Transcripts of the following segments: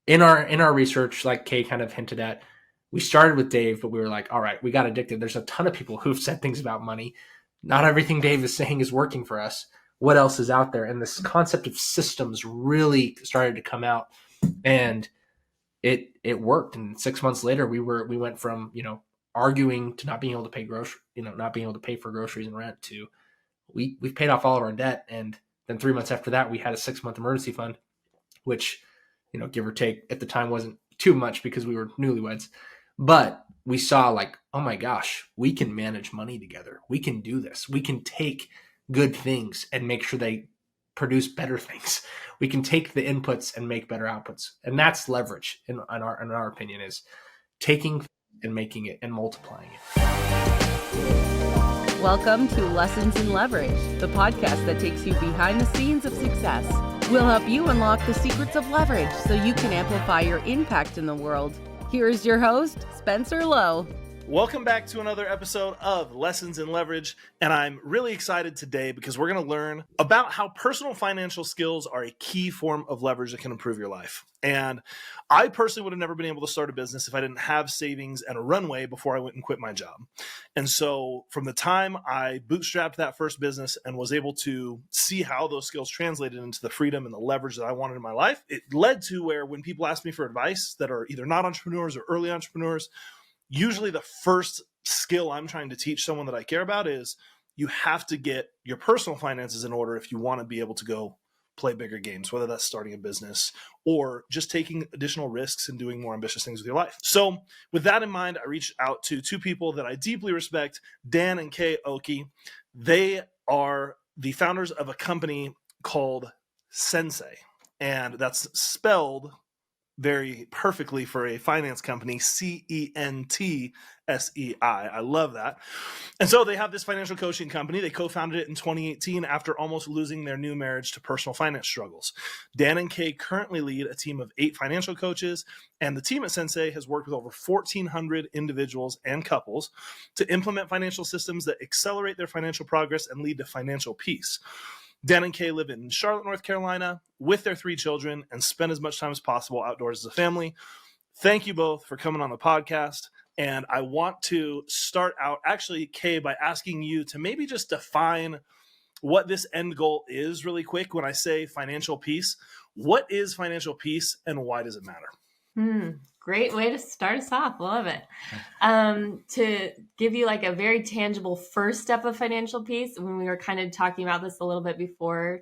in our research, like Kay kind of hinted at, we started with Dave, but we were like, all right, we got addicted. There's a ton of people who've said things about money. Not everything Dave is saying is working for us. What else is out there? And this concept of systems really started to come out, and it worked. And 6 months later, we went from, arguing to not being able to pay not being able to pay for groceries and rent to we've paid off all of our debt. And then 3 months after that, we had a 6-month emergency fund, which, give or take at the time wasn't too much because we were newlyweds. But we saw like, oh my gosh, we can manage money together. We can do this. We can take good things and make sure they produce better things. We can take the inputs and make better outputs. And that's leverage in our opinion, is taking and making it and multiplying it. Welcome to Lessons in Leverage, the podcast that takes you behind the scenes of success. We'll help you unlock the secrets of leverage so you can amplify your impact in the world. Here's your host, Spencer Lowe. Welcome back to another episode of Lessons in Leverage, and I'm really excited today because we're going to learn about how personal financial skills are a key form of leverage that can improve your life. And I personally would have never been able to start a business if I didn't have savings and a runway before I went and quit my job. And so from the time I bootstrapped that first business and was able to see how those skills translated into the freedom and the leverage that I wanted in my life, it led to where when people ask me for advice that are either not entrepreneurs or early entrepreneurs, usually the first skill I'm trying to teach someone that I care about is you have to get your personal finances in order if you want to be able to go play bigger games, whether that's starting a business or just taking additional risks and doing more ambitious things with your life. So with that in mind, I reached out to two people that I deeply respect, Dan and Kay Ockey. They are the founders of a company called Centsei, and that's spelled very perfectly for a finance company, Centsei. I love that. And so they have this financial coaching company. They co-founded it in 2018 after almost losing their new marriage to personal finance struggles. Dan and Kay currently lead a team of 8 financial coaches, and the team at Centsei has worked with over 1,400 individuals and couples to implement financial systems that accelerate their financial progress and lead to financial peace. Dan and Kay live in Charlotte, North Carolina with their 3 children and spend as much time as possible outdoors as a family. Thank you both for coming on the podcast. And I want to start out, actually, Kay, by asking you to maybe just define what this end goal is really quick. When I say financial peace, what is financial peace and why does it matter? Great way to start us off. Love it. To give you like a very tangible first step of financial peace, when we were kind of talking about this a little bit before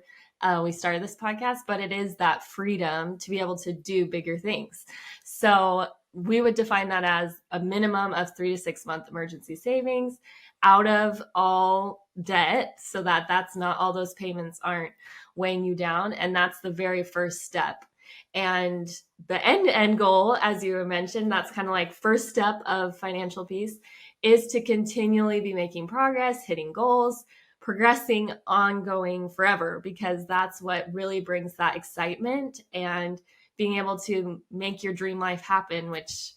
we started this podcast, but it is that freedom to be able to do bigger things. So we would define that as a minimum of 3 to 6 month emergency savings out of all debt, so that that's not, all those payments aren't weighing you down. And that's the very first step. And the end goal, as you mentioned, that's kind of like first step of financial peace, is to continually be making progress, hitting goals, progressing, ongoing forever, because that's what really brings that excitement and being able to make your dream life happen, which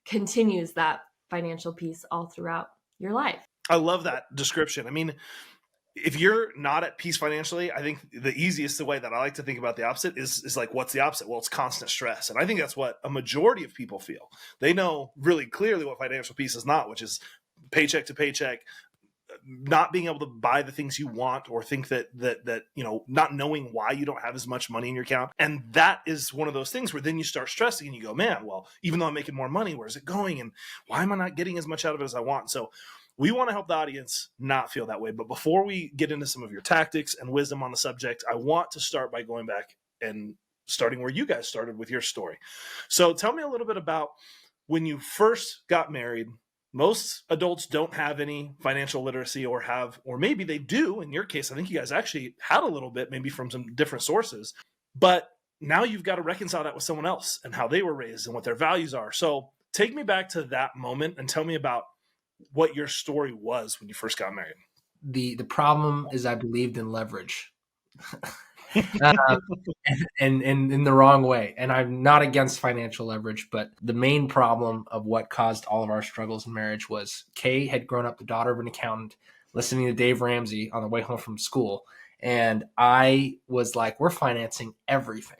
continues that financial peace all throughout your life. I love that description. I mean, if you're not at peace financially, I think the easiest way that I like to think about the opposite is like, what's the opposite? Well, it's constant stress. And I think that's what a majority of people feel. They know really clearly what financial peace is not, which is paycheck to paycheck, not being able to buy the things you want, or think that not knowing why you don't have as much money in your account. And that is one of those things where then you start stressing and you go, man, well, even though I'm making more money, where's it going? And why am I not getting as much out of it as I want? So we want to help the audience not feel that way. But before we get into some of your tactics and wisdom on the subject, I want to start by going back and starting where you guys started with your story. So tell me a little bit about when you first got married. Most adults don't have any financial literacy, or maybe they do. In your case, I think you guys actually had a little bit, maybe from some different sources. But now you've got to reconcile that with someone else and how they were raised and what their values are. So take me back to that moment and tell me about what your story was when you first got married. The problem is I believed in leverage. And in the wrong way. And I'm not against financial leverage, but the main problem of what caused all of our struggles in marriage was Kay had grown up the daughter of an accountant, listening to Dave Ramsey on the way home from school. And I was like, we're financing everything.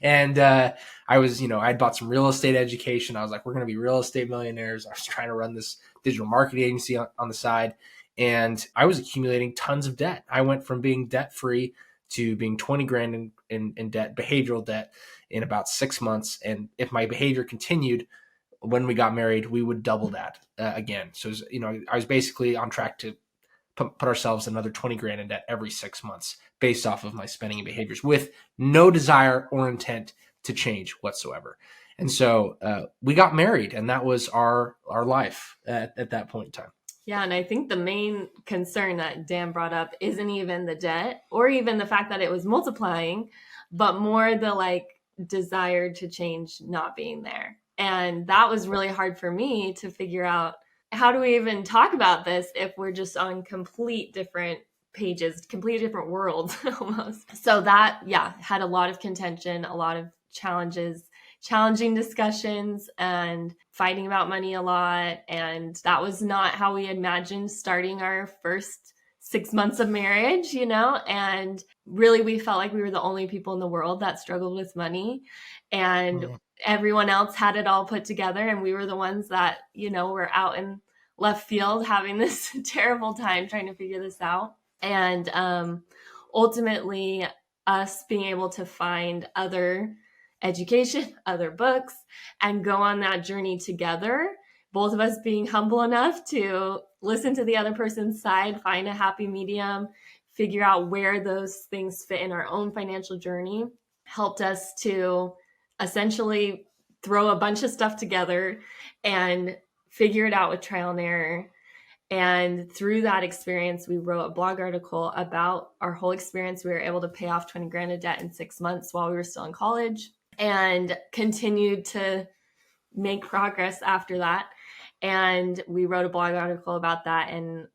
And I was, I had bought some real estate education. I was like, we're going to be real estate millionaires. I was trying to run this digital marketing agency on the side. And I was accumulating tons of debt. I went from being debt free to being 20 grand in debt, behavioral debt, in about 6 months. And if my behavior continued, when we got married, we would double that again. So, I was basically on track to put ourselves another 20 grand in debt every 6 months based off of my spending and behaviors with no desire or intent to change whatsoever. And so we got married, and that was our life at that point in time. Yeah, and I think the main concern that Dan brought up isn't even the debt or even the fact that it was multiplying, but more the desire to change not being there. And that was really hard for me to figure out, how do we even talk about this if we're just on complete different pages, complete different worlds almost. So that, had a lot of contention, a lot of challenging discussions, and fighting about money a lot. And that was not how we imagined starting our first 6 months of marriage, and really we felt like we were the only people in the world that struggled with money, and everyone else had it all put together. And we were the ones that, were out in left field having this terrible time trying to figure this out. And ultimately us being able to find other education, other books, and go on that journey together, both of us being humble enough to listen to the other person's side, find a happy medium, figure out where those things fit in our own financial journey, helped us to essentially throw a bunch of stuff together and figure it out with trial and error. And through that experience, we wrote a blog article about our whole experience. We were able to pay off 20 grand of debt in 6 months while we were still in college, and continued to make progress after that. And we wrote a blog article about that and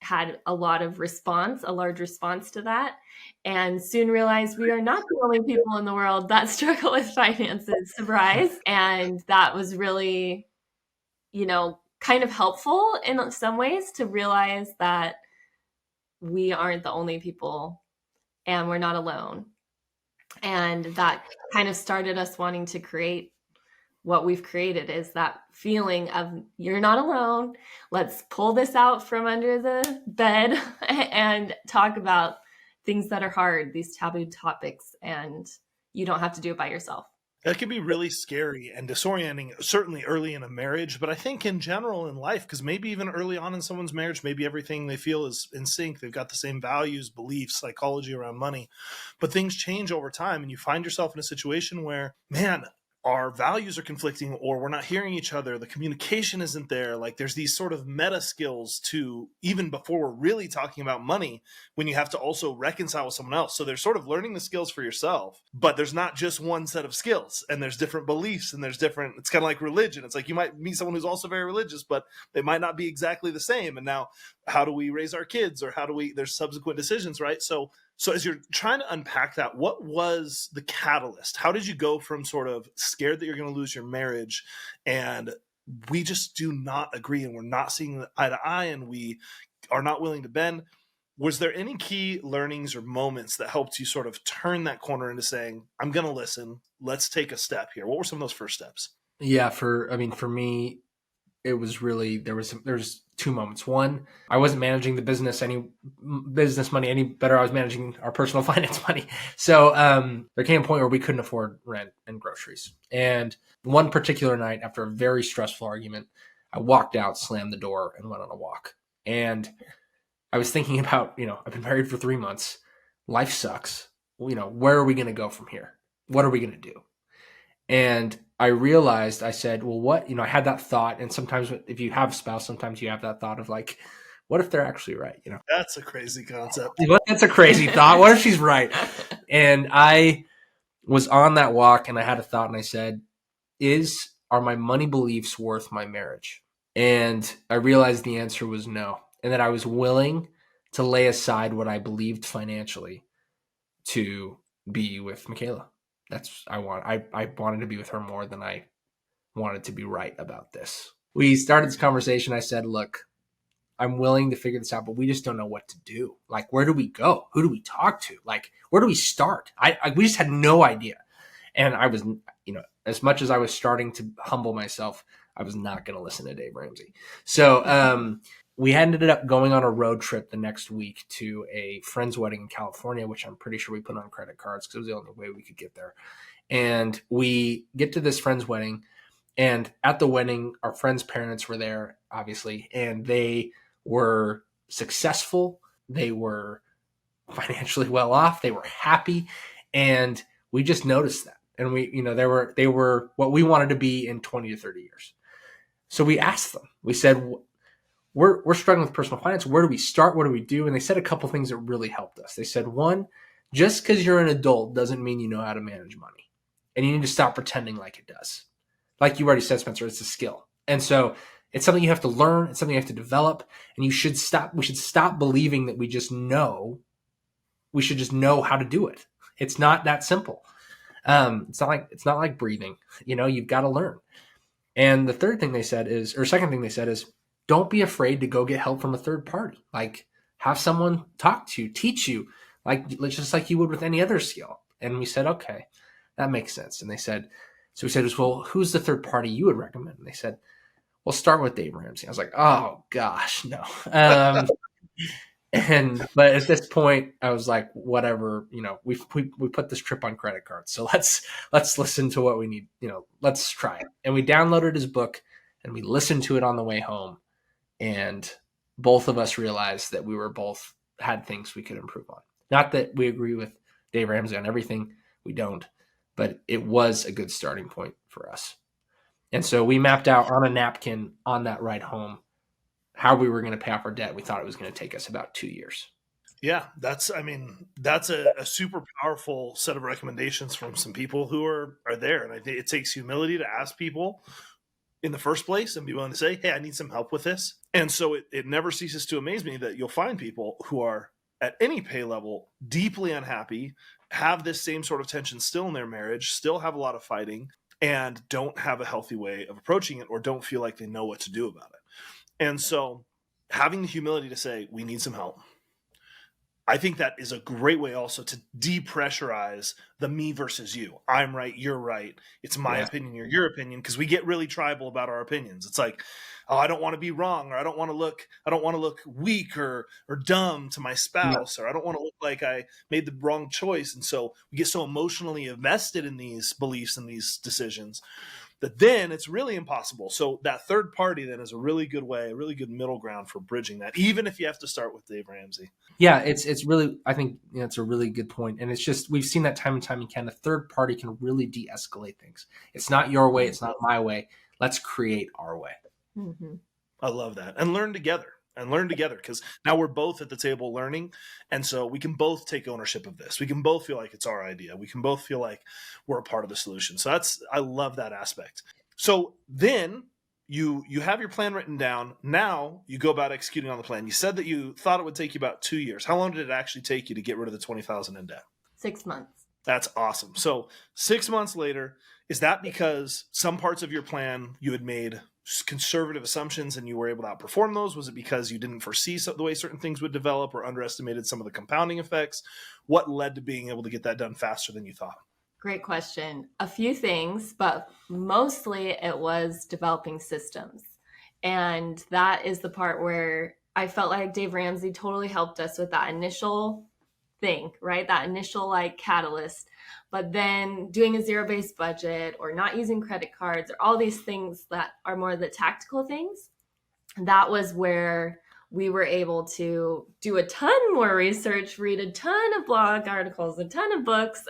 had a large response to that. And soon realized we are not the only people in the world that struggle with finances, surprise. And that was really, kind of helpful in some ways to realize that we aren't the only people and we're not alone. And that kind of started us wanting to create what we've created, is that feeling of you're not alone. Let's pull this out from under the bed and talk about things that are hard, these taboo topics, and you don't have to do it by yourself. That can be really scary and disorienting, certainly early in a marriage, but I think in general in life, because maybe even early on in someone's marriage, maybe everything they feel is in sync. They've got the same values, beliefs, psychology around money, but things change over time, and you find yourself in a situation where, man, our values are conflicting, or we're not hearing each other. The communication isn't there. Like, there's these sort of meta skills to, even before we're really talking about money, when you have to also reconcile with someone else. So there's sort of learning the skills for yourself, but there's not just one set of skills, and there's different beliefs, and it's kind of like religion. It's like you might meet someone who's also very religious, but they might not be exactly the same. And now, how do we raise our kids, or there's subsequent decisions, right? So as you're trying to unpack that, what was the catalyst? How did you go from sort of scared that you're going to lose your marriage, and we just do not agree, and we're not seeing eye to eye, and we are not willing to bend? Was there any key learnings or moments that helped you sort of turn that corner into saying, I'm going to listen, let's take a step here? What were some of those first steps? Yeah, for me, it was really, there's 2 moments. One, I wasn't managing the business money any better. I was managing our personal finance money. So there came a point where we couldn't afford rent and groceries. And one particular night, after a very stressful argument, I walked out, slammed the door, and went on a walk. And I was thinking about, I've been married for 3 months. Life sucks. Where are we going to go from here? What are we going to do? And I realized, I said, well, what, I had that thought. And sometimes if you have a spouse, sometimes you have that thought of like, what if they're actually right? That's a crazy concept. That's a crazy thought. What if she's right? And I was on that walk, and I had a thought, and I said, are my money beliefs worth my marriage? And I realized the answer was no. And that I was willing to lay aside what I believed financially to be with Michaela. I wanted to be with her more than I wanted to be right about this. We started this conversation. I said, look, I'm willing to figure this out, but we just don't know what to do. Like, where do we go? Who do we talk to? Like, where do we start? We just had no idea. And I was, as much as I was starting to humble myself, I was not going to listen to Dave Ramsey. So we ended up going on a road trip the next week to a friend's wedding in California, which I'm pretty sure we put on credit cards because it was the only way we could get there. And we get to this friend's wedding, and at the wedding, our friend's parents were there, obviously, and they were successful. They were financially well off. They were happy. And we just noticed that. And they were what we wanted to be in 20 to 30 years. So we asked them, we said, we're struggling with personal finance. Where do we start? What do we do? And they said a couple things that really helped us. They said, one, just because you're an adult doesn't mean you know how to manage money. And you need to stop pretending like it does. Like you already said, Spencer, it's a skill. And so it's something you have to learn. It's something you have to develop. And we should stop believing that we should just know how to do it. It's not that simple. It's not like breathing. You've got to learn. And the second thing they said is, don't be afraid to go get help from a third party. Like, have someone talk to you, teach you, just like you would with any other skill. And we said, okay, that makes sense. And we said, well, who's the third party you would recommend? And they said, well, start with Dave Ramsey. I was like, oh gosh, no. But at this point, I was like, whatever, we put this trip on credit cards. So let's listen to what we need. Let's try it. And we downloaded his book and we listened to it on the way home. And both of us realized that we were both had things we could improve on. Not that we agree with Dave Ramsey on everything. We don't, but it was a good starting point for us. And so we mapped out on a napkin on that ride home how we were going to pay off our debt. We thought it was going to take us about 2 years. Yeah, that's a super powerful set of recommendations from some people who are there. And I think it takes humility to ask people in the first place and be willing to say, hey, I need some help with this. And so it never ceases to amaze me that you'll find people who are at any pay level deeply unhappy, have this same sort of tension still in their marriage, still have a lot of fighting, and don't have a healthy way of approaching it or don't feel like they know what to do about it. And so having the humility to say, we need some help. I think that is a great way also to depressurize the me versus you. I'm right, you're right. It's my opinion, your opinion, because we get really tribal about our opinions. It's like, oh, I don't want to be wrong, or I don't want to look weak or dumb to my spouse, or I don't want to look like I made the wrong choice. And so we get so emotionally invested in these beliefs and these decisions that then it's really impossible. So that third party then is a really good way, a really good middle ground for bridging that, even if you have to start with Dave Ramsey. Yeah, it's really, I think it's a really good point. And it's just, we've seen that time and time again. A third party can really de-escalate things. It's not your way. It's not my way. Let's create our way. Mm-hmm. I love that. And learn together. Because now we're both at the table learning. And so we can both take ownership of this. We can both feel like it's our idea. We can both feel like we're a part of the solution. So I love that aspect. So then you have your plan written down. Now you go about executing on the plan. You said that you thought it would take you about 2 years. How long did it actually take you to get rid of the $20,000 in debt? 6 months. That's awesome. So 6 months later, is that because some parts of your plan you had made conservative assumptions and you were able to outperform those? Was it because you didn't foresee the way certain things would develop or underestimated some of the compounding effects? What led to being able to get that done faster than you thought? Great question. A few things, but mostly it was developing systems. And that is the part where I felt like Dave Ramsey totally helped us with that initial thing, right? That initial catalyst. But then doing a zero-based budget or not using credit cards or all these things that are more the tactical things, that was where we were able to do a ton more research, read a ton of blog articles, a ton of books,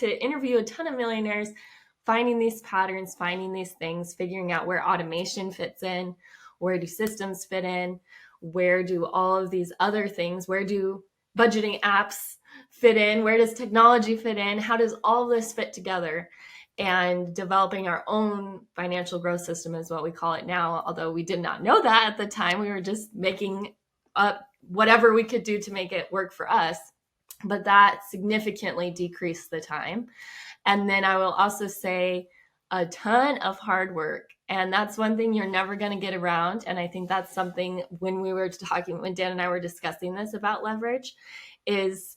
interview a ton of millionaires, finding these patterns, finding these things, figuring out where automation fits in, where do systems fit in, where do all of these other things, where do budgeting apps fit in? Where does technology fit in? How does all this fit together? And developing our own financial growth system is what we call it now. Although we did not know that at the time, we were just making up whatever we could do to make it work for us. But that significantly decreased the time. And then I will also say a ton of hard work. And that's one thing you're never going to get around. And I think that's something when Dan and I were discussing this about leverage, is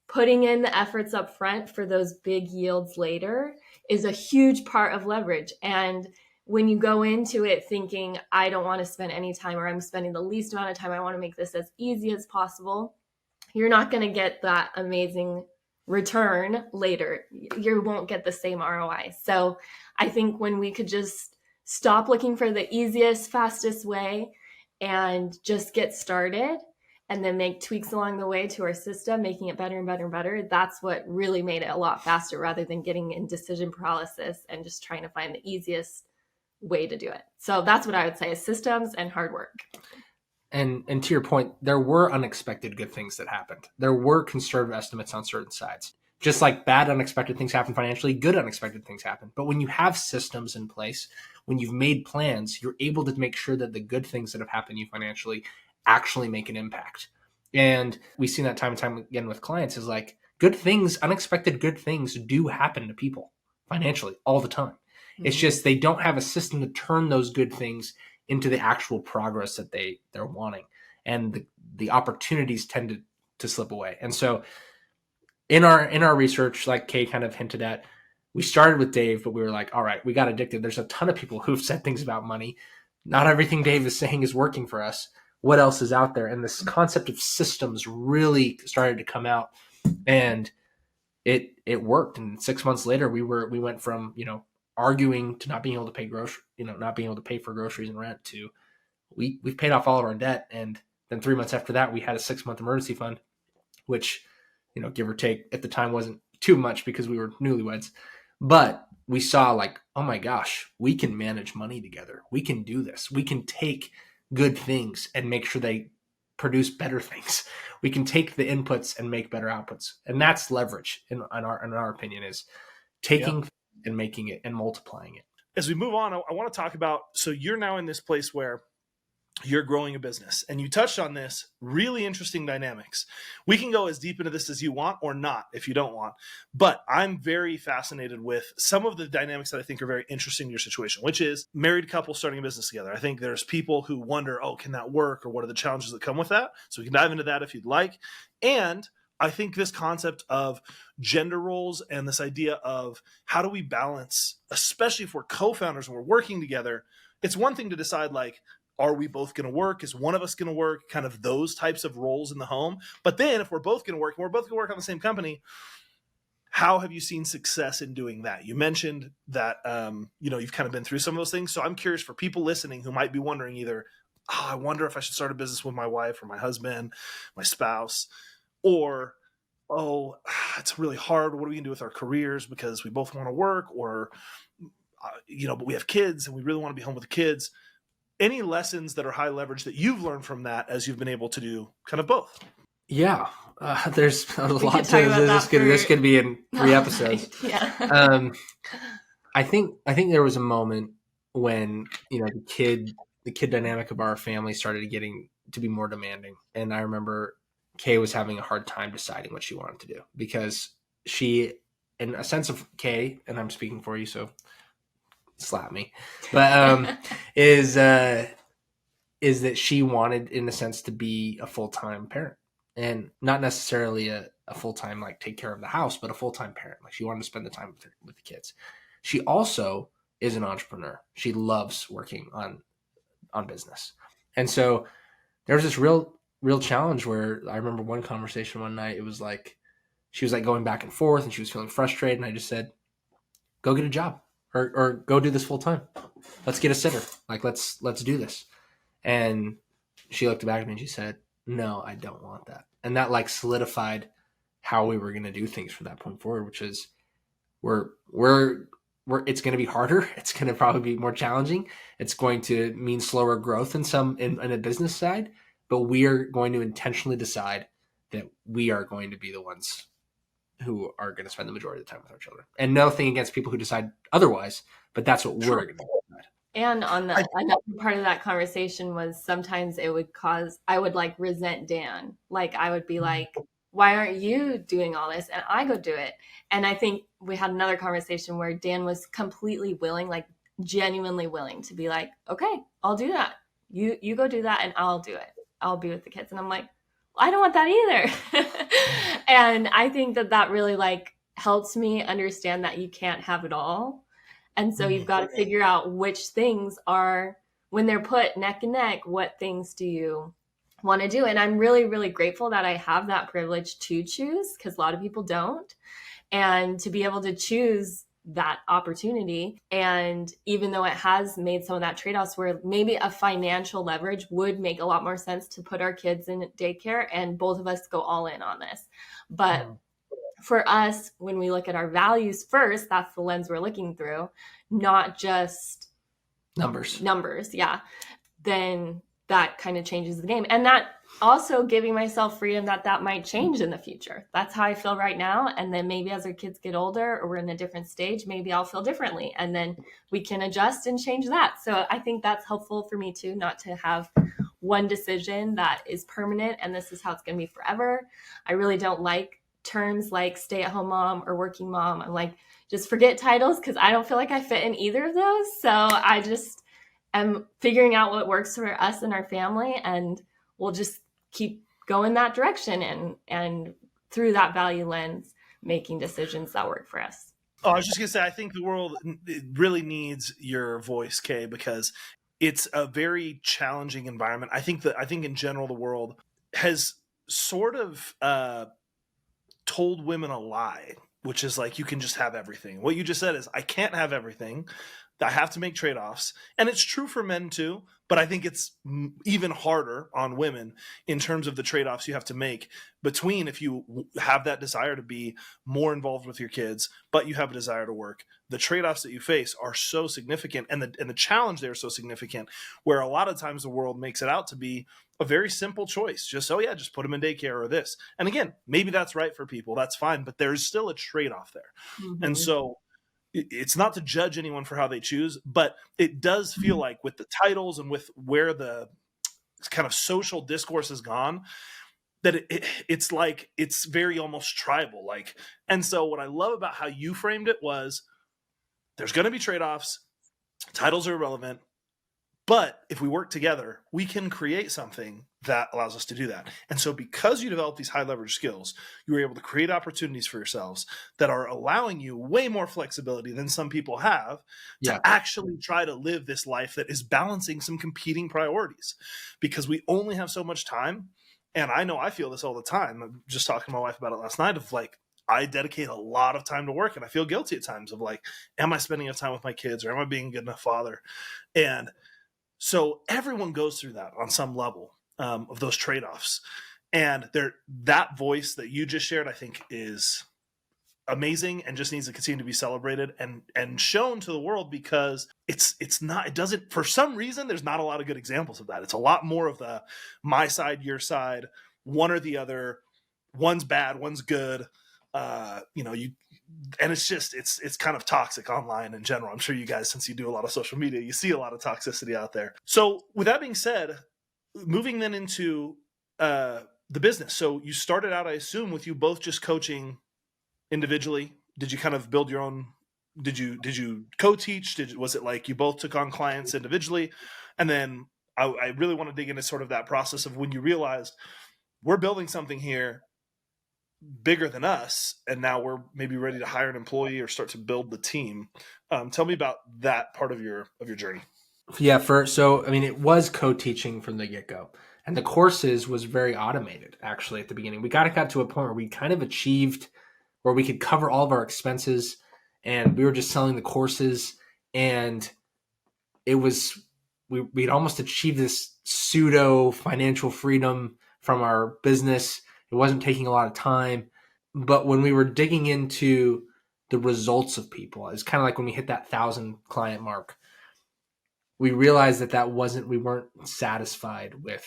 putting in the efforts up front for those big yields later is a huge part of leverage. And when you go into it thinking, I don't want to spend any time, or I'm spending the least amount of time, I want to make this as easy as possible, you're not going to get that amazing return later. You won't get the same ROI. So I think when we could just stop looking for the easiest, fastest way and just get started and then make tweaks along the way to our system, making it better and better and better, that's what really made it a lot faster, rather than getting in decision paralysis and just trying to find the easiest way to do it. So that's what I would say is systems and hard work. And to your point, there were unexpected good things that happened. There were conservative estimates on certain sides. Just like bad unexpected things happen financially, good unexpected things happen. But when you have systems in place, when you've made plans, you're able to make sure that the good things that have happened to you financially actually make an impact. And we've seen that time and time again with clients, is like good things, unexpected good things do happen to people financially all the time. Mm-hmm. It's just they don't have a system to turn those good things into the actual progress that they're wanting. And the opportunities tend to slip away. And so in our research, like Kay kind of hinted at, we started with Dave, but we were like, all right, we got addicted. There's a ton of people who've said things about money. Not everything Dave is saying is working for us. What else is out there? And this concept of systems really started to come out, and it worked. And 6 months later, we went from, arguing to not being able to pay not being able to pay for groceries and rent to we've paid off all of our debt. And then 3 months after that, we had a 6-month emergency fund, which, give or take at the time wasn't too much because we were newlyweds, but we saw like, oh my gosh, we can manage money together. We can do this. We can take good things and make sure they produce better things. We can take the inputs and make better outputs. And that's leverage in our opinion, is taking and making it and multiplying it. As we move on, I want to talk about, so you're now in this place where you're growing a business, and you touched on this really interesting dynamics. We can go as deep into this as you want, or not if you don't want, but I'm very fascinated with some of the dynamics that I think are very interesting in your situation, which is married couples starting a business together. I think there's people who wonder, can that work? Or what are the challenges that come with that? So we can dive into that if you'd like. And I think this concept of gender roles and this idea of how do we balance, especially if we're co-founders and we're working together, it's one thing to decide, like, are we both going to work? Is one of us going to work? Kind of those types of roles in the home. But then if we're both going to work and we're both going to work on the same company, how have you seen success in doing that? You mentioned that, you've kind of been through some of those things. So I'm curious for people listening who might be wondering either, I wonder if I should start a business with my wife or my husband, my spouse, or, it's really hard. What are we going to do with our careers because we both want to work, or, but we have kids and we really want to be home with the kids. Any lessons that are high leverage that you've learned from that as you've been able to do kind of both? Yeah, there's a lot to this. Could be in 3 episodes. Yeah. I think there was a moment when the kid dynamic of our family started getting to be more demanding, and I remember Kay was having a hard time deciding what she wanted to do, because she, in a sense of Kay, and I'm speaking for you, so slap me, but is that she wanted, in a sense, to be a full-time parent, and not necessarily a full-time, like, take care of the house, but a full-time parent. Like, she wanted to spend the time with the kids. She also is an entrepreneur. She loves working on business. And so there was this real challenge where I remember one conversation one night, it was like, she was like going back and forth and she was feeling frustrated. And I just said, go get a job. Or go do this full time. Let's get a sitter. Like, let's do this. And she looked back at me and she said, no, I don't want that. And that, like, solidified how we were going to do things from that point forward, which is it's going to be harder. It's going to probably be more challenging. It's going to mean slower growth in a business side, but we are going to intentionally decide that we are going to be the ones who are going to spend the majority of the time with our children. And nothing against people who decide otherwise, but that's what we're going to decide. And another part of that conversation was sometimes I would like resent Dan. Like, I would be like, why aren't you doing all this? And I go do it. And I think we had another conversation where Dan was completely willing, like genuinely willing to be like, okay, I'll do that. You go do that and I'll do it. I'll be with the kids. And I'm like, well, I don't want that either. And I think that really like helps me understand that you can't have it all. And so you've got to figure out which things are, when they're put neck and neck, what things do you want to do? And I'm really, really grateful that I have that privilege to choose, because a lot of people don't. And to be able to choose that opportunity. And even though it has made some of that trade-offs where maybe a financial leverage would make a lot more sense to put our kids in daycare and both of us go all in on this. But for us, when we look at our values first, that's the lens we're looking through, not just numbers. Yeah. Then that kind of changes the game. And that also giving myself freedom that might change in the future. That's how I feel right now. And then maybe as our kids get older or we're in a different stage, maybe I'll feel differently. And then we can adjust and change that. So I think that's helpful for me too, not to have one decision that is permanent and this is how it's going to be forever. I really don't like terms like stay-at-home mom or working mom. I'm like, just forget titles, because I don't feel like I fit in either of those. So I just am figuring out what works for us and our family, and we'll just keep going that direction and through that value lens, making decisions that work for us. Oh, I was just going to say, I think the world really needs your voice, Kay, because it's a very challenging environment. I think in general, the world has sort of told women a lie, which is like, you can just have everything. What you just said is, I can't have everything. I have to make trade-offs. And it's true for men too, but I think it's even harder on women in terms of the trade-offs you have to make between, if you have that desire to be more involved with your kids, but you have a desire to work. The trade-offs that you face are so significant, and the challenge there is so significant, where a lot of times the world makes it out to be a very simple choice. Just, oh yeah, just put them in daycare or this. And again, maybe that's right for people. That's fine, but there's still a trade-off there. Mm-hmm. And so it's not to judge anyone for how they choose, but it does feel like with the titles and with where the kind of social discourse has gone, that it's like, it's very almost tribal. Like, and so what I love about how you framed it was, there's going to be trade-offs, titles are irrelevant, but if we work together, we can create something that allows us to do that. And so because you develop these high leverage skills, you were able to create opportunities for yourselves that are allowing you way more flexibility than some people have to actually try to live this life that is balancing some competing priorities, because we only have so much time. And I know I feel this all the time. I'm just talking to my wife about it last night, of like, I dedicate a lot of time to work, and I feel guilty at times of like, am I spending enough time with my kids, or am I being a good enough father? And so everyone goes through that on some level of those trade-offs. And that voice that you just shared, I think, is amazing and just needs to continue to be celebrated and shown to the world, because it doesn't, for some reason, there's not a lot of good examples of that. It's a lot more of the my side, your side, one or the other, one's bad, one's good. And it's just, it's kind of toxic online in general. I'm sure you guys, since you do a lot of social media, you see a lot of toxicity out there. So with that being said, moving then into the business. So you started out, I assume, with you both just coaching individually. Did you kind of build your own, did you co-teach? Was it like you both took on clients individually? And then I really want to dig into sort of that process of when you realized, we're building something here bigger than us, and now we're maybe ready to hire an employee or start to build the team. Tell me about that part of your journey. Yeah, it was co-teaching from the get-go, and the courses was very automated actually at the beginning. We got to a point where we kind of achieved where we could cover all of our expenses, and we were just selling the courses, and it was we'd almost achieved this pseudo financial freedom from our business. It wasn't taking a lot of time. But when we were digging into the results of people, it's kind of like when we hit that 1,000 client mark, we realized we weren't satisfied with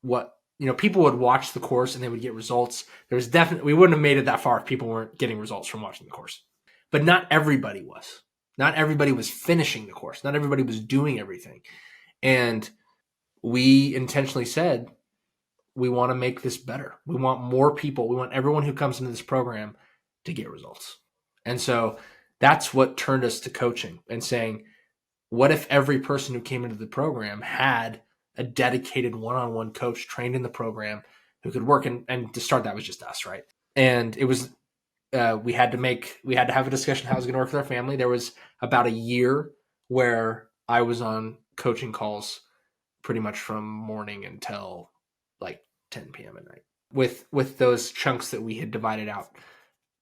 what, people would watch the course and they would get results. We wouldn't have made it that far if people weren't getting results from watching the course. But not everybody was. Not everybody was finishing the course. Not everybody was doing everything. And we intentionally said, we want to make this better. We want more people. We want everyone who comes into this program to get results. And so that's what turned us to coaching and saying, what if every person who came into the program had a dedicated one-on-one coach trained in the program who could work? And to start, that was just us, right? And it was, we had to have a discussion how it was going to work with our family. There was about a year where I was on coaching calls pretty much from morning until like 10 p.m. at night with those chunks that we had divided out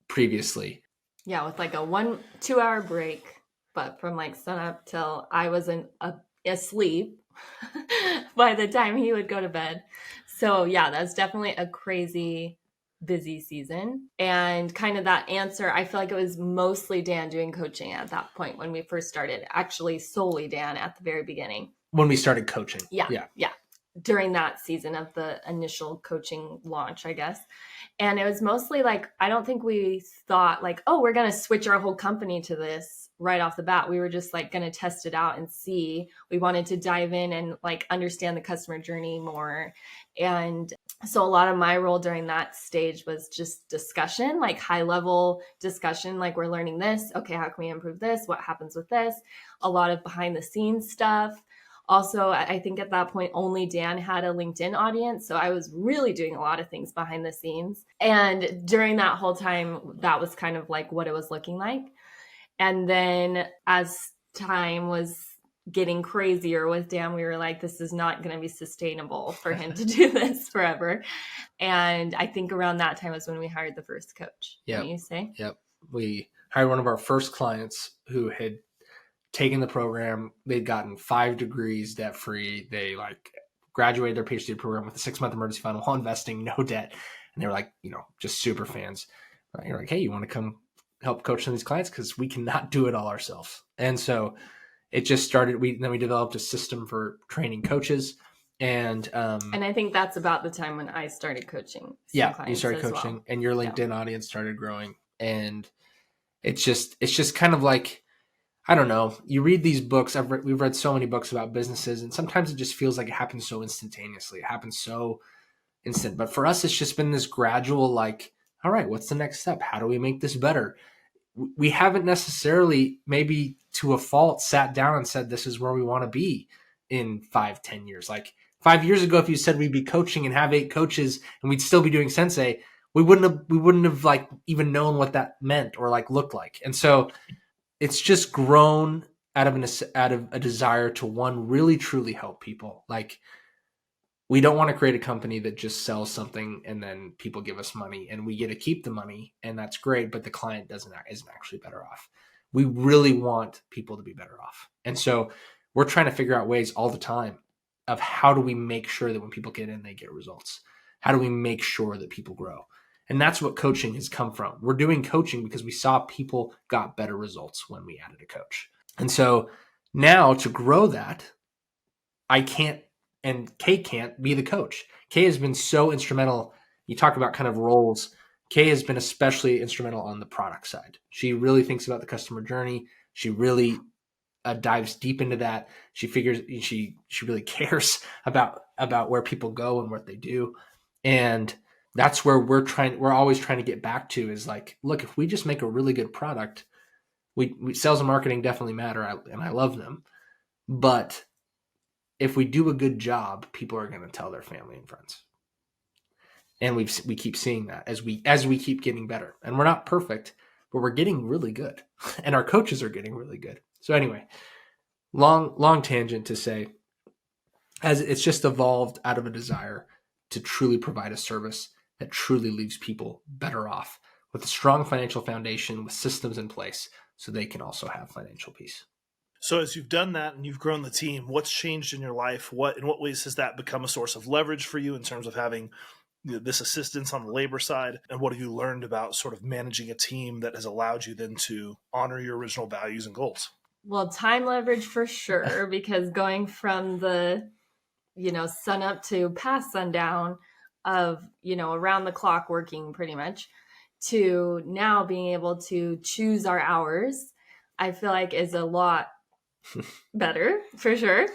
previously. Yeah, with like a 1-2 hour break, but from like sun up till I wasn't asleep by the time he would go to bed. So yeah, that's definitely a crazy busy season. And kind of that answer, I feel like it was mostly Dan doing coaching at that point when we first started, actually solely Dan at the very beginning. When we started coaching. Yeah. During that season of the initial coaching launch, I guess. And it was mostly like, I don't think we thought like, oh, we're going to switch our whole company to this right off the bat. We were just like going to test it out and see. We wanted to dive in and like understand the customer journey more. And so a lot of my role during that stage was just discussion, like high level discussion, like we're learning this. Okay, how can we improve this? What happens with this? A lot of behind the scenes stuff. Also, I think at that point, only Dan had a LinkedIn audience. So I was really doing a lot of things behind the scenes. And during that whole time, that was kind of like what it was looking like. And then as time was getting crazier with Dan, we were like, this is not going to be sustainable for him to do this forever. And I think around that time was when we hired the first coach. Yeah. You say? Yep. We hired one of our first clients who had taken the program. They'd gotten 5 degrees debt free. They like graduated their PhD program with a 6-month emergency fund while investing, no debt. And they were like, just super fans. You're like, hey, you want to come help coach some of these clients? Because we cannot do it all ourselves. And so it just started. Then we developed a system for training coaches. And I think that's about the time when I started coaching. Yeah, you started coaching and your LinkedIn audience started growing. And it's just kind of like, I don't know. You read these books. We've read so many books about businesses, and sometimes it just feels like it happens so instantaneously. It happens so instant. But for us, it's just been this gradual, like, all right, what's the next step? How do we make this better? We haven't necessarily, maybe to a fault, sat down and said, this is where we want to be in 5-10 years. Like 5 years ago, if you said we'd be coaching and have 8 coaches and we'd still be doing Centsei, we wouldn't have like even known what that meant or like looked like. And so it's just grown out of a desire to, one, really truly help people. Like, we don't want to create a company that just sells something and then people give us money and we get to keep the money, and that's great, but the client isn't actually better off. We really want people to be better off. And so we're trying to figure out ways all the time of how do we make sure that when people get in, they get results? How do we make sure that people grow? And that's what coaching has come from. We're doing coaching because we saw people got better results when we added a coach. And so now to grow that, I can't, and Kay can't be the coach. Kay has been so instrumental. You talk about kind of roles. Kay has been especially instrumental on the product side. She really thinks about the customer journey. She really dives deep into that. She really cares about where people go and what they do. And that's where we're always trying to get back to, is like, look, if we just make a really good product, we sales and marketing definitely matter, and I love them. But if we do a good job, people are going to tell their family and friends. And we keep seeing that as we keep getting better. And we're not perfect, but we're getting really good. And our coaches are getting really good. So anyway, long tangent to say, as it's just evolved out of a desire to truly provide a service that truly leaves people better off, with a strong financial foundation, with systems in place, so they can also have financial peace. So as you've done that and you've grown the team, what's changed in your life? In what ways has that become a source of leverage for you in terms of having this assistance on the labor side? And what have you learned about sort of managing a team that has allowed you then to honor your original values and goals? Well, time leverage for sure, because going from the, sun up to past sundown of, around the clock working pretty much, to now being able to choose our hours, I feel like is a lot better for sure.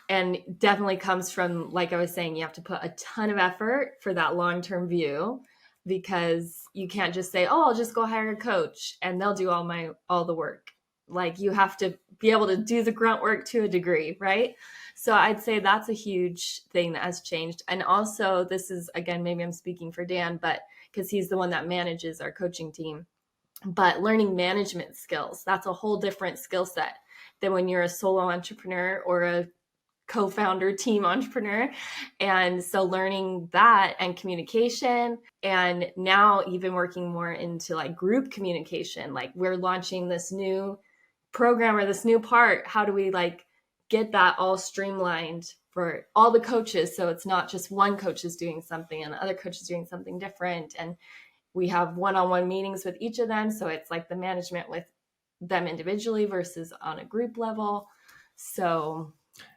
And definitely comes from, like I was saying, you have to put a ton of effort for that long-term view, because you can't just say, oh, I'll just go hire a coach and they'll do all the work. Like, you have to be able to do the grunt work to a degree, right? So I'd say that's a huge thing that has changed. And also, this is, again, maybe I'm speaking for Dan, but because he's the one that manages our coaching team, but learning management skills, that's a whole different skill set than when you're a solo entrepreneur or a co-founder team entrepreneur. And so learning that and communication, and now even working more into like group communication, like we're launching this new program or this new part. How do we like get that all streamlined for all the coaches, so it's not just one coach is doing something and the other coach is doing something different, and we have one-on-one meetings with each of them, so it's like the management with them individually versus on a group level. So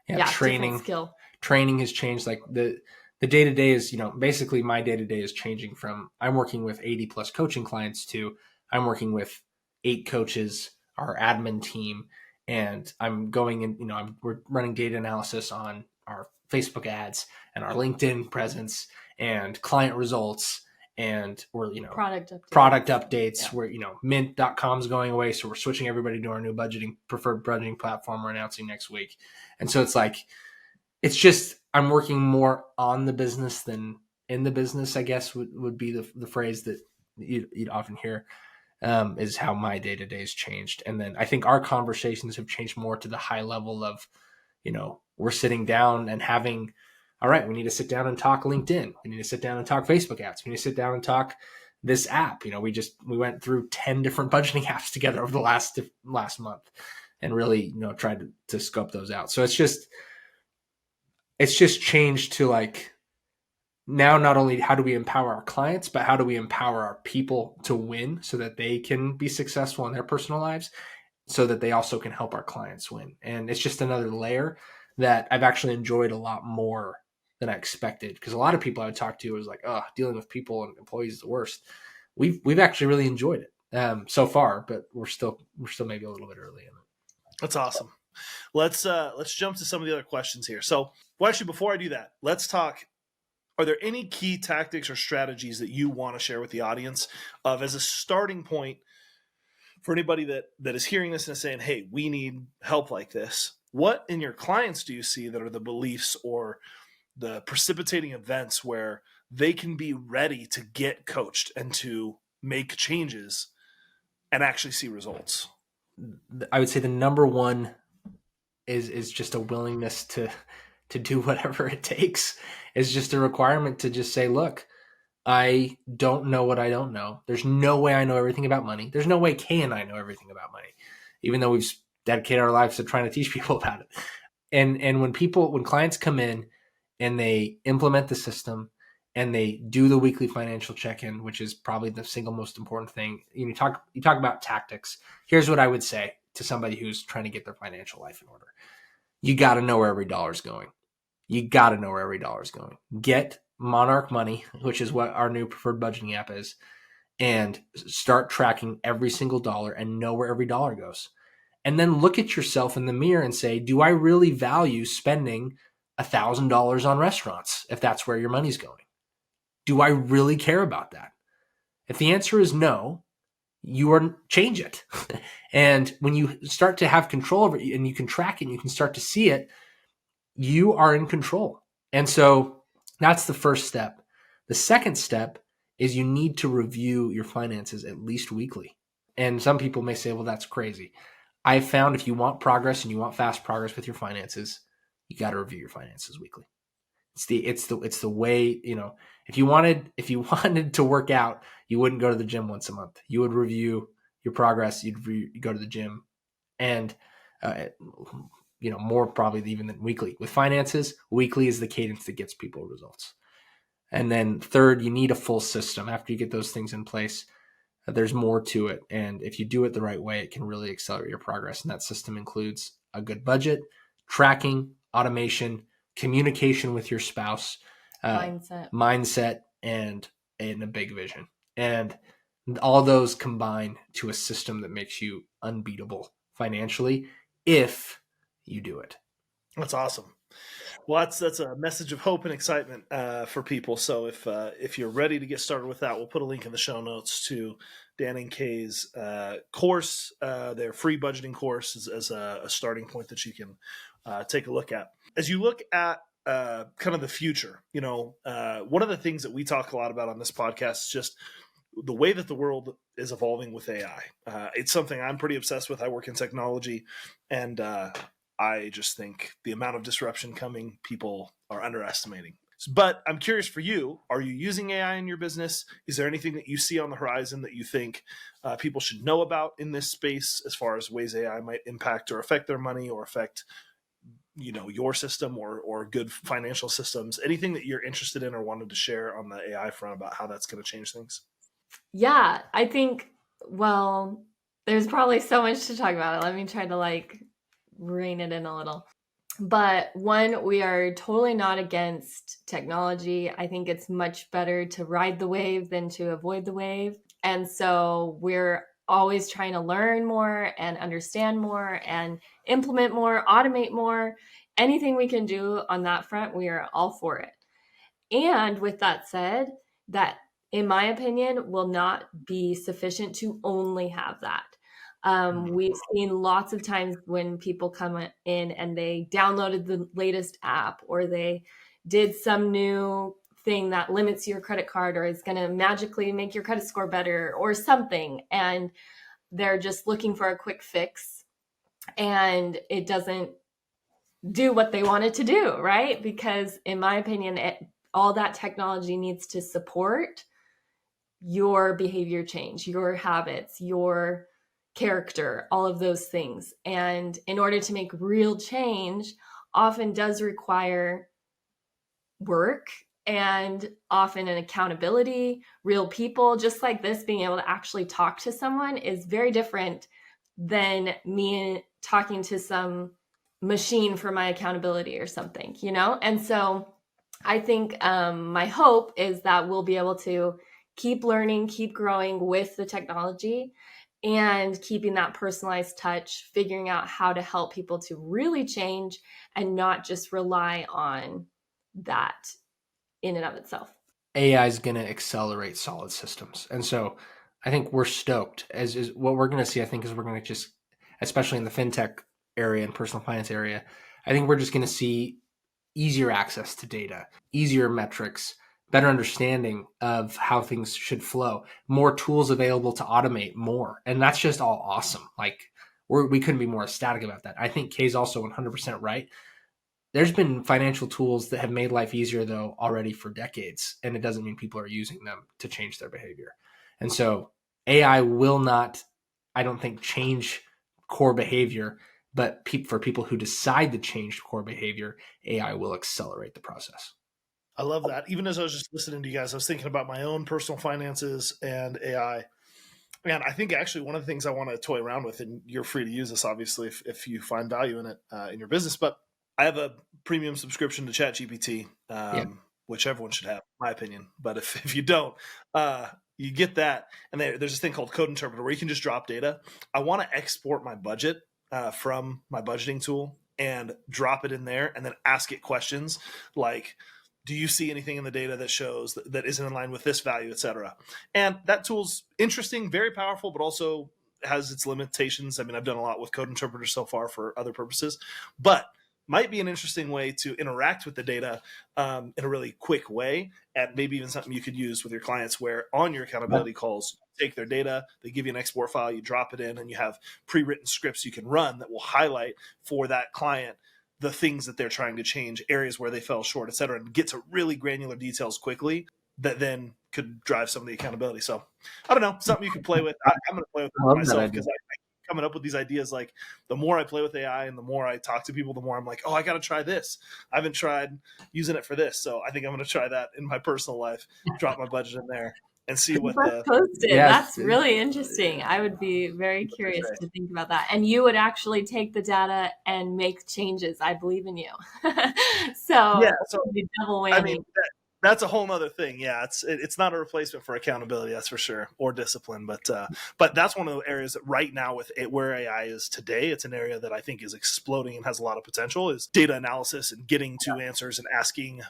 yeah, training skill. Training has changed. Like the day-to-day is, basically my day-to-day is changing from I'm working with 80 plus coaching clients to I'm working with 8 coaches, our admin team, and I'm going in, we're running data analysis on our Facebook ads and our LinkedIn presence and client results, and we're, product updates. Yeah. Where, mint.com is going away, so we're switching everybody to our new preferred budgeting platform we're announcing next week. And so it's like, it's just, I'm working more on the business than in the business, I guess would be the phrase that you'd often hear, is how my day-to-day has changed. And then I think our conversations have changed more to the high level of, we're sitting down and having, all right, we need to sit down and talk LinkedIn. We need to sit down and talk Facebook ads. We need to sit down and talk this app. We went through 10 different budgeting apps together over the last month and really, tried to scope those out. So it's just changed to like, now not only how do we empower our clients, but how do we empower our people to win so that they can be successful in their personal lives, so that they also can help our clients win. And it's just another layer that I've actually enjoyed a lot more than I expected, because a lot of people I would talk to was like, oh, dealing with people and employees is the worst. We've actually really enjoyed it so far, but we're still maybe a little bit early in it. That's awesome. Let's jump to some of the other questions here. So, well, actually, before I do that, let's talk. Are there any key tactics or strategies that you want to share with the audience as a starting point for anybody that is hearing this and is saying, hey, we need help like this? What in your clients do you see that are the beliefs or the precipitating events where they can be ready to get coached and to make changes and actually see results? I would say the number one is just a willingness to do whatever it takes. Is just a requirement to just say, look, I don't know what I don't know. There's no way I know everything about money. There's no way Kay and I know everything about money, even though we've dedicated our lives to trying to teach people about it. And when clients come in and they implement the system and they do the weekly financial check-in, which is probably the single most important thing. You talk about tactics. Here's what I would say to somebody who's trying to get their financial life in order. You got to know where every dollar's going. Get Monarch Money, which is what our new preferred budgeting app is, and start tracking every single dollar and know where every dollar goes. And then look at yourself in the mirror and say, do I really value spending $1,000 on restaurants if that's where your money's going? Do I really care about that? If the answer is no, change it. And when you start to have control over it and you can track it and you can start to see it, you are in control. And so that's the first step. The second step is you need to review your finances at least weekly. And some people may say, well, that's crazy. I've found if you want progress and you want fast progress with your finances, you got to review your finances weekly. It's the way, if you wanted to work out, you wouldn't go to the gym once a month. You would review your progress. You'd go to the gym, and more probably even than weekly. With finances, weekly is the cadence that gets people results. And then third, you need a full system. After you get those things in place, there's more to it. And if you do it the right way, it can really accelerate your progress. And that system includes a good budget, tracking, automation, communication with your spouse, mindset, and a big vision. And all those combine to a system that makes you unbeatable financially if you do it. That's awesome. Well, that's a message of hope and excitement for people. So if you're ready to get started with that, we'll put a link in the show notes to Dan and Kay's course, their free budgeting course as a starting point that you can take a look at. As you look at kind of the future, one of the things that we talk a lot about on this podcast is just the way that the world is evolving with AI. It's something I'm pretty obsessed with. I work in technology, and I just think the amount of disruption coming, people are underestimating. But I'm curious for you, are you using AI in your business? Is there anything that you see on the horizon that you think people should know about in this space as far as ways AI might impact or affect their money or affect your system or good financial systems? Anything that you're interested in or wanted to share on the AI front about how that's going to change things? Yeah, I think, well, there's probably so much to talk about. Let me try to rein it in a little. But one, we are totally not against technology. I think it's much better to ride the wave than to avoid the wave. And so we're always trying to learn more and understand more and implement more, automate more. Anything we can do on that front, we are all for it. And with that said, that, in my opinion, will not be sufficient to only have that. We've seen lots of times when people come in and they downloaded the latest app, or they did some new thing that limits your credit card or is going to magically make your credit score better or something. And they're just looking for a quick fix, and it doesn't do what they want it to do, right? Because in my opinion, all that technology needs to support your behavior change, your habits, your character, all of those things. And in order to make real change, often does require work and often an accountability. Real people, just like this, being able to actually talk to someone is very different than me talking to some machine for my accountability or something, And so I think my hope is that we'll be able to keep learning, keep growing with the technology, and keeping that personalized touch, figuring out how to help people to really change and not just rely on that in and of itself. AI is going to accelerate solid systems. And so I think we're stoked as what we're going to see. I think is we're going to just, especially in the fintech area and personal finance area, I think we're just going to see easier access to data, easier metrics, better understanding of how things should flow, more tools available to automate more. And that's just all awesome. We couldn't be more ecstatic about that. I think Kay's also 100% right. There's been financial tools that have made life easier, though, already for decades. And it doesn't mean people are using them to change their behavior. And so AI will not, I don't think, change core behavior, but for people who decide to change core behavior, AI will accelerate the process. I love that. Even as I was just listening to you guys, I was thinking about my own personal finances and AI. Man, I think actually one of the things I want to toy around with, and you're free to use this, obviously, if you find value in it in your business, but I have a premium subscription to ChatGPT, which everyone should have, in my opinion. But if you don't, you get that. And there's this thing called Code Interpreter where you can just drop data. I want to export my budget from my budgeting tool and drop it in there and then ask it questions like, do you see anything in the data that shows that isn't in line with this value, et cetera? And that tool's interesting, very powerful, but also has its limitations. I mean, I've done a lot with Code Interpreter so far for other purposes, but might be an interesting way to interact with the data in a really quick way, and maybe even something you could use with your clients where on your accountability calls, take their data, they give you an export file, you drop it in, and you have pre-written scripts you can run that will highlight for that client the things that they're trying to change, areas where they fell short, et cetera, and get to really granular details quickly that then could drive some of the accountability. So I don't know, something you can play with. I'm going to play with it myself because I keep coming up with these ideas. Like the more I play with AI and the more I talk to people, the more I'm like, oh, I got to try this. I haven't tried using it for this. So I think I'm going to try that in my personal life, drop my budget in there and see what posted. That's really interesting. I would be very curious to think about that. And you would actually take the data and make changes. I believe in you. So yeah, be double whammy. I mean, That's a whole nother thing. Yeah, it's not a replacement for accountability, that's for sure, or discipline. But that's one of the areas that right now with where AI is today, it's an area that I think is exploding and has a lot of potential. Is data analysis and getting to answers and asking,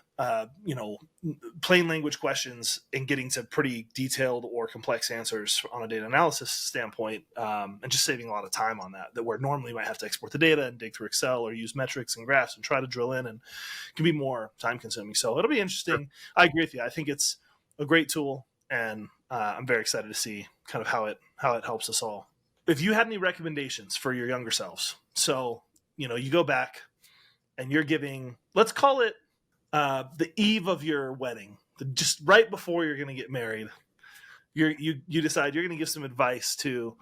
plain language questions and getting to pretty detailed or complex answers on a data analysis standpoint, and just saving a lot of time on that. That where normally you might have to export the data and dig through Excel or use metrics and graphs and try to drill in, and it can be more time consuming. So it'll be interesting. I agree with you. I think it's a great tool, and I'm very excited to see kind of how it helps us all. If you had any recommendations for your younger selves, so you go back and you're giving, let's call it the eve of your wedding, just right before you're going to get married, you decide you're going to give some advice to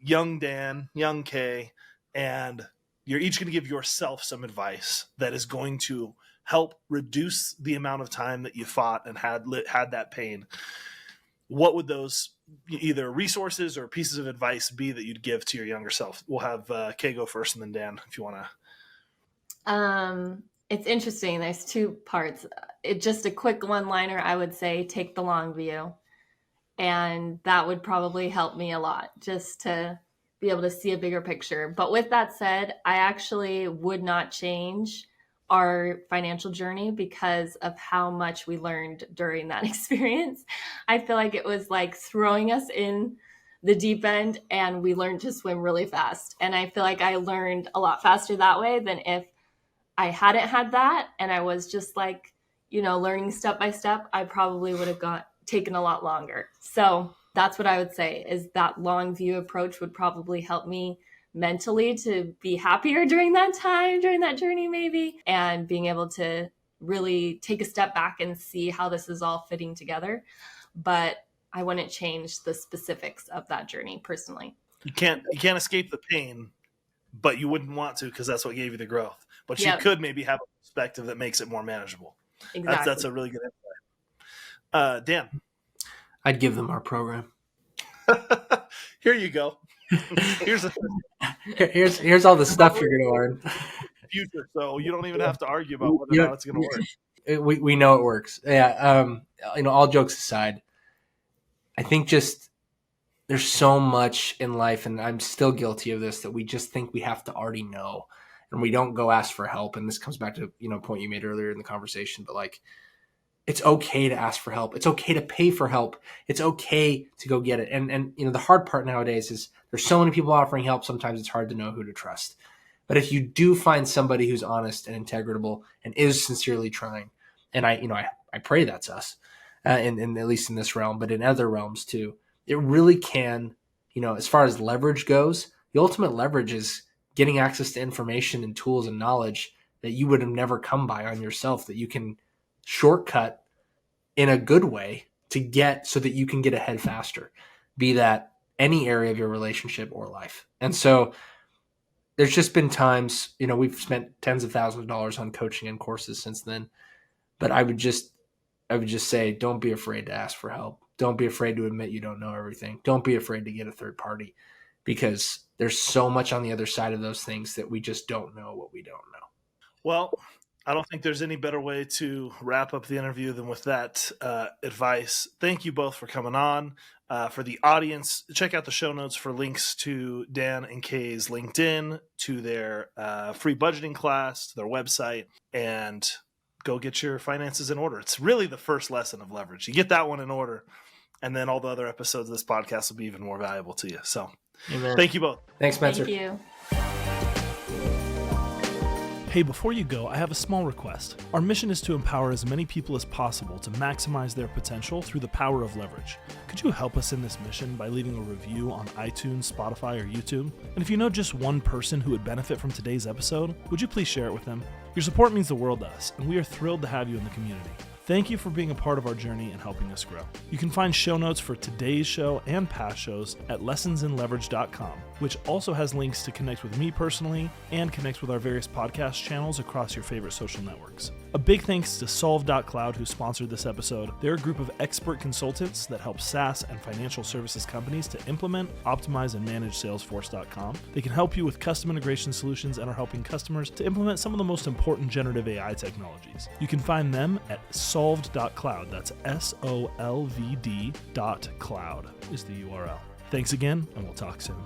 young Dan, young Kay, and you're each going to give yourself some advice that is going to help reduce the amount of time that you fought and had that pain. What would those either resources or pieces of advice be that you'd give to your younger self? We'll have Kay go first, and then Dan, if you want to. It's interesting. There's two parts. Just a quick one-liner, I would say, take the long view. And that would probably help me a lot, just to be able to see a bigger picture. But with that said, I actually would not change our financial journey because of how much we learned during that experience. I feel like it was like throwing us in the deep end, and we learned to swim really fast. And I feel like I learned a lot faster that way than if I hadn't had that and I was just like, learning step by step. I probably would have taken a lot longer. So that's what I would say, is that long view approach would probably help me mentally to be happier during that time, during that journey maybe, and being able to really take a step back and see how this is all fitting together. But I wouldn't change the specifics of that journey personally. You can't escape the pain, but you wouldn't want to, because that's what gave you the growth. But you Yep. could maybe have a perspective that makes it more manageable. Exactly. That's a really good insight. Dan. I'd give them our program. Here you go. Here's all the stuff you're going to learn. Future, so you don't even have to argue about whether or not it's going to work. We know it works. Yeah. All jokes aside, I think just there's so much in life, and I'm still guilty of this, that we just think we have to already know, and we don't go ask for help. And this comes back to a point you made earlier in the conversation, but like, it's okay to ask for help. It's okay to pay for help. It's okay to go get it. And the hard part nowadays is there's so many people offering help. Sometimes it's hard to know who to trust. But if you do find somebody who's honest and integrable and is sincerely trying, and I pray that's us, in at least in this realm, but in other realms too, it really can, as far as leverage goes, the ultimate leverage is getting access to information and tools and knowledge that you would have never come by on yourself, that you can shortcut in a good way to get so that you can get ahead faster, be that any area of your relationship or life. And so there's just been times, we've spent tens of thousands of dollars on coaching and courses since then, but I would just say, don't be afraid to ask for help. Don't be afraid to admit you don't know everything. Don't be afraid to get a third party, because there's so much on the other side of those things that we just don't know what we don't know. Well, I don't think there's any better way to wrap up the interview than with that advice. Thank you both for coming on. For the audience, check out the show notes for links to Dan and Kay's LinkedIn, to their free budgeting class, to their website, and go get your finances in order. It's really the first lesson of leverage. You get that one in order, and then all the other episodes of this podcast will be even more valuable to you. So Amen. Thank you both. Thanks, Spencer. Thank you. Hey, before you go, I have a small request. Our mission is to empower as many people as possible to maximize their potential through the power of leverage. Could you help us in this mission by leaving a review on iTunes, Spotify, or YouTube? And if you know just one person who would benefit from today's episode, would you please share it with them? Your support means the world to us, and we are thrilled to have you in the community. Thank you for being a part of our journey and helping us grow. You can find show notes for today's show and past shows at lessonsinleverage.com, which also has links to connect with me personally and connect with our various podcast channels across your favorite social networks. A big thanks to Solve.cloud, who sponsored this episode. They're a group of expert consultants that help SaaS and financial services companies to implement, optimize, and manage Salesforce.com. They can help you with custom integration solutions and are helping customers to implement some of the most important generative AI technologies. You can find them at solved.cloud. That's SOLVD.cloud is the URL. Thanks again, and we'll talk soon.